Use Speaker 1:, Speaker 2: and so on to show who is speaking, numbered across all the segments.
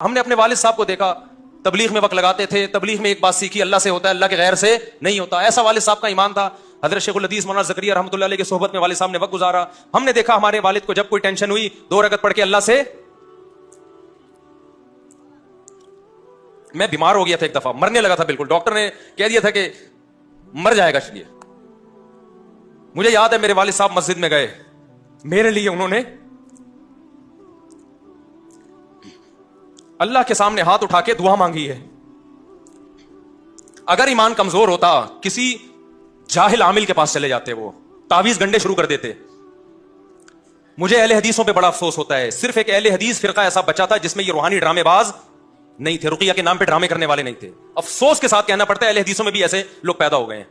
Speaker 1: हमने अपने वालिद साहब को देखा, तबलीग में वक्त लगाते थे, तबलीग में एक बात सीखी, अल्लाह से होता है, अल्लाह के गैर से नहीं होता। ऐसा वालिद साहब का ईमान था। हज़रत शेखुल हदीस मौलाना ज़करिया रहमतुल्लाह अलैह की सोहबत में वालिद साहब ने वक्त गुजारा। हमने देखा हमारे वालिद को जब कोई टेंशन हुई 2 रकत पढ़ के अल्लाह से, मैं बीमार हो गया था एक दफा, मरने लगा था बिल्कुल, डॉक्टर ने कह दिया था कि मर जाएगा शरीर। मुझे याद है मेरे वालिद साहब मस्जिद में गए, मेरे लिए उन्होंने अल्लाह के सामने हाथ उठा के दुआ मांगी है। अगर ईमान कमजोर होता किसी जाहिल आमिल के पास चले जाते, वो तावीज गंडे शुरू कर देते। मुझे अहले हदीसों पे बड़ा अफसोस होता है, सिर्फ एक अहले हदीस फिरका ऐसा बचा था जिसमें ये रूहानी ड्रामेबाज नहीं थे, रुकिया के नाम पे ड्रामे करने वाले नहीं थे। अफसोस के साथ कहना पड़ता है अहले हदीसों में भी ऐसे लोग पैदा हो गए हैं।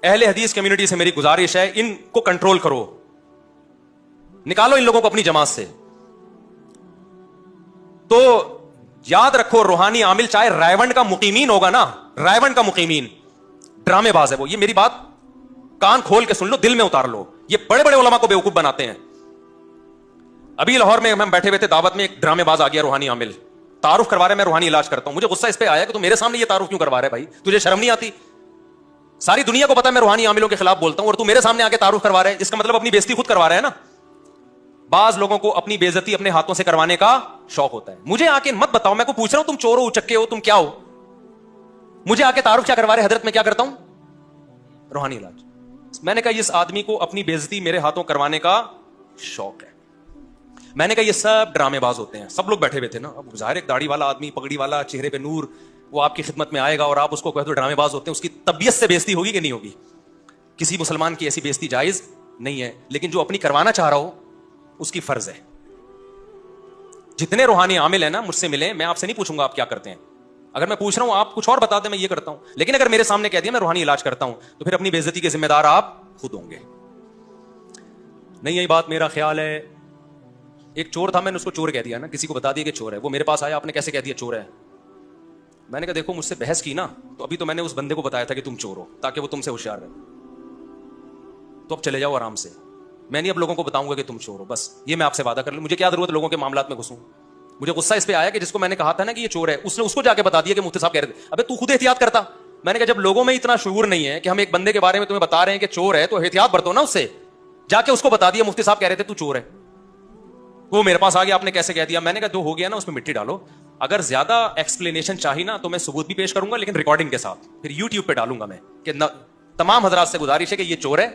Speaker 1: अहले हदीस कम्युनिटी से मेरी गुजारिश है, इनको कंट्रोल करो, निकालो इन लोगों को अपनी जमात से। तो याद रखो, रूहानी आमिल चाहे रायवंड का मुकीमीन होगा ना, रायवंड का मुकीमीन ड्रामेबाज है वो। ये मेरी बात कान खोल के सुन लो, दिल में उतार लो। ये बड़े बड़े उलमा को बेवकूफ बनाते हैं। अभी लाहौर में हम बैठे हुए थे दावत में, एक ड्रामेबाज आ गया रूहानी आमिल, तारुफ करवा रहा है, मैं रूहानी इलाज करता हूं। मुझे गुस्सा इस पे आया कि तू मेरे सामने ये तारुफ क्यों करवा रहा है भाई, तुझे शर्म नहीं आती? सारी दुनिया को पता है मैं रूहानी आमिलों के खिलाफ बोलता हूं और तू मेरे सामने आके तारुफ करवा रहा है, इसका मतलब अपनी बेइज्जती खुद करवा रहा है ना। बाज लोगों को अपनी बेइज्जती अपने हाथों से करवाने का शौक होता है। मुझे आके मत बताओ, मैं को पूछ रहा हूं तुम चोर हो, उचक्के हो, तुम क्या हो? मुझे आके तारुफ क्या करवा रहे? हजरत मैं क्या करता हूं? रूहानी इलाज। मैंने कहा इस आदमी को अपनी बेइज्जती मेरे हाथों करवाने का शौक है। मैंने कहा ये सब ड्रामेबाज होते हैं। सब लोग बैठे हुए थे ना, अब जाहिर एक दाढ़ी वाला आदमी, पगड़ी वाला, चेहरे पे नूर, वो आपकी खिदमत में आएगा और आप उसको कहते हो ड्रामेबाज होते हैं, उसकी तबीयत से बेइज्जती होगी कि नहीं होगी? किसी मुसलमान की ऐसी बेइज्जती जायज नहीं है, लेकिन जो अपनी करवाना चाह रहा हो उसकी फर्ज है। जितने रूहानी आमिल है ना, मुझसे मिले, मैं आपसे नहीं पूछूंगा आप क्या करते हैं। अगर मैं पूछ रहा हूं आप कुछ और बता दें, मैं ये करता हूं। लेकिन अगर मेरे सामने कह दिया मैं रूहानी इलाज करता हूं, तो फिर अपनी बेइज्जती के जिम्मेदार आप खुद होंगे। नहीं, यही बात मेरा ख्याल है। एक चोर था, मैंने उसको चोर कह दिया ना, किसी को बता दिया कि चोर है। वो मेरे पास आया, आपने कैसे कह दिया चोर है? मैंने कहा देखो मुझसे बहस की ना, तो अभी तो मैंने उस बंदे को बताया था कि तुम चोर हो, ताकि वो तुमसे होशियार रहे। तो अब चले जाओ आराम से, मैं नहीं अब लोगों को बताऊंगा कि तुम चोर हो, बस ये मैं आपसे वादा कर लूं। मुझे क्या जरूरत लोगों के मामलात में घुसूं? मुझे गुस्सा इस पे आया कि जिसको मैंने कहा था ना कि ये चोर है, उसने उसको जाके बता दिया कि मुफ्ती साहब कह रहे थे। अबे तू खुद एहतियात करता। मैंने कहा जब लोगों में इतना शऊर नहीं है कि हम एक बंदे के बारे में तुम्हें बता रहे हैं कि चोर है, तो एहतियात बरतो ना उससे। जाके उसको बता दिया मुफ्ती साहब कह रहे थे तू चोर है। वो मेरे पास आ गया, आपने कैसे कह दिया? मैंने कहा जो हो गया ना उसमें मिट्टी डालो। अगर ज्यादा एक्सप्लेनेशन चाहिए ना तो मैं सबूत भी पेश करूंगा, लेकिन रिकॉर्डिंग के साथ, फिर यूट्यूब पे डालूंगा मैं कि तमाम हजरात से गुजारिश है कि ये चोर है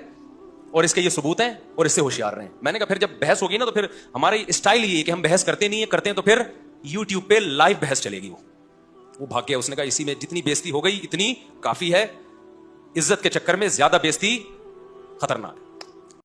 Speaker 1: और इसके ये सबूत हैं और इससे होशियार रहे। मैंने कहा फिर जब बहस होगी ना, तो फिर हमारी स्टाइल ये है कि हम बहस करते नहीं है, करते हैं तो फिर यूट्यूब पे लाइव बहस चलेगी। वो भाग गया, उसने कहा इसी में जितनी बेइज्जती हो गई इतनी काफी है, इज्जत के चक्कर में ज्यादा बेइज्जती खतरनाक है।